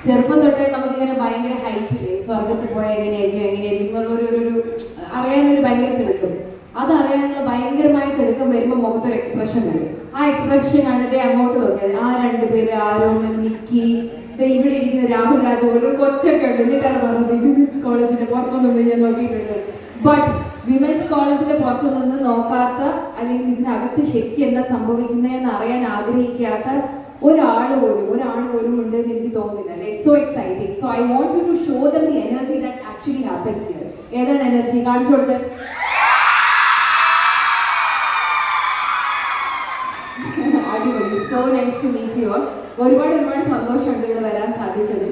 ചെറുപ്പം തൊട്ടേ നമുക്കിങ്ങനെ ഭയങ്കര ഹൈപ്പില്ലേ, സ്വർഗത്തിൽ പോയാൽ എങ്ങനെയായിരിക്കും എന്നുള്ളൊരു അറിയാനൊരു ഭയങ്കര തിടുക്കം. അതറിയാനുള്ള ഭയങ്കരമായ തിടുക്കം വരുമ്പോൾ മുഖത്തൊരു എക്സ്പ്രഷൻ വരും. ആ എക്സ്പ്രഷൻ കണ്ടതേ അങ്ങോട്ട് നോക്കിയാൽ ആ രണ്ടുപേര് ആരോമൽ, നിക്കി, ഇവിടെ ഇരിക്കുന്ന രാഹുൽ രാജ് ഒരു കൊച്ചൊക്കെ ഉണ്ട്. എന്നിട്ടാണ് പറഞ്ഞത് വിമൻസ് കോളേജിന്റെ പുറത്തുനിന്ന് ഞാൻ നോക്കിയിട്ടുണ്ട്. ബട്ട് വിമൻസ് കോളേജിന്റെ പുറത്തു നിന്ന് നോക്കാത്ത, അല്ലെങ്കിൽ ഇതിനകത്ത് ശരിക്കും എന്താ സംഭവിക്കുന്നതെന്ന് അറിയാൻ ആഗ്രഹിക്കാത്ത ഒരാൾ പോലും ഉണ്ട് എന്ന് എനിക്ക് തോന്നുന്നില്ല. It's so exciting. So I want you to show them the energy that actually happens here. ഏതാണ് എനർജി? കാണിച്ചോട്ടെ. അടിപൊളി. So nice to meet you all. ഒരുപാട് സന്തോഷമുണ്ട് ഇവിടെ വരാൻ സാധിച്ചത്.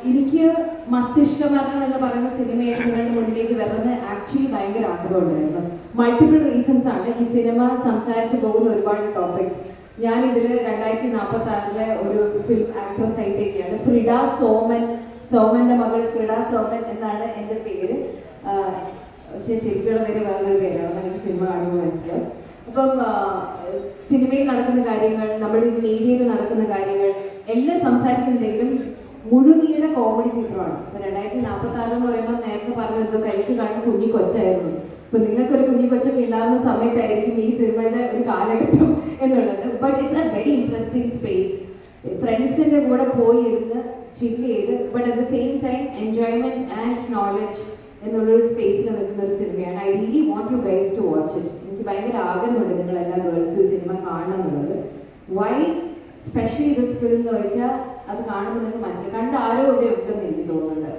എനിക്ക് മസ്തിഷ്കമരണം എന്ന് പറയുന്ന സിനിമയായിട്ട് നിങ്ങളുടെ മുന്നിലേക്ക് വരുന്നത് ആക്ച്വലി ഭയങ്കര ആഗ്രഹമുണ്ടായിരുന്നു. മൾട്ടിപ്പിൾ റീസൺസ് ആണ്. ഈ സിനിമ സംസാരിച്ചു പോകുന്ന ഒരുപാട് ടോപ്പിക്സ്. ഞാനിതിൽ 2046 ഒരു ഫിലിം ആക്ട്രസ് ആയിട്ടൊക്കെയാണ്. ഫ്രിഡ സോമൻ, സോമന്റെ മകൾ ഫ്രിഡ സോമൻ എന്നാണ് എൻ്റെ പേര്. പക്ഷേ ശരിക്കുള്ള പേര് വേറൊരു പേരാണ്, എനിക്ക് സിനിമ കാണുമ്പോൾ മനസ്സിലാവും. അപ്പം സിനിമയിൽ നടക്കുന്ന കാര്യങ്ങൾ, നമ്മുടെ മീഡിയയിൽ നടക്കുന്ന കാര്യങ്ങൾ എല്ലാം സംസാരിക്കുന്നുണ്ടെങ്കിലും മുഴുനീള കോമഡി ചിത്രമാണ്. ഇപ്പൊ 2046 എന്ന് പറയുമ്പോൾ നേരത്തെ പറഞ്ഞത് കരുത്ത് കാണുന്ന കുഞ്ഞി കൊച്ചായിരുന്നു. ഇപ്പൊ നിങ്ങൾക്കൊരു കുഞ്ഞി കൊച്ചൊക്കെ ഉണ്ടാകുന്ന സമയത്തായിരിക്കും ഈ സിനിമയുടെ ഒരു കാലഘട്ടം എന്നുള്ളത്. But it's a very interesting space. ഫ്രണ്ട്സിന്റെ കൂടെ പോയി ഇരുന്ന് ചില്ല് ചെയ്ത്, but at the same time enjoyment and knowledge എന്നുള്ളൊരു സ്പേസിൽ നിൽക്കുന്ന ഒരു സിനിമയാണ്. I really want you guys to watch it. എനിക്ക് ഭയങ്കര ആഗ്രഹമുണ്ട് നിങ്ങൾ എല്ലാ ഗേൾസും സിനിമ കാണണം എന്നുള്ളത്. വൈ സ്പെഷ്യലി ദിസ് ഫിലിം എന്ന് വെച്ചാൽ അത് കാണുമ്പോൾ നിങ്ങൾക്ക് മനസ്സിലായി. കണ്ട ആരോ ഇവിടെ ഉണ്ടെന്ന് എനിക്ക് തോന്നുന്നുണ്ട്.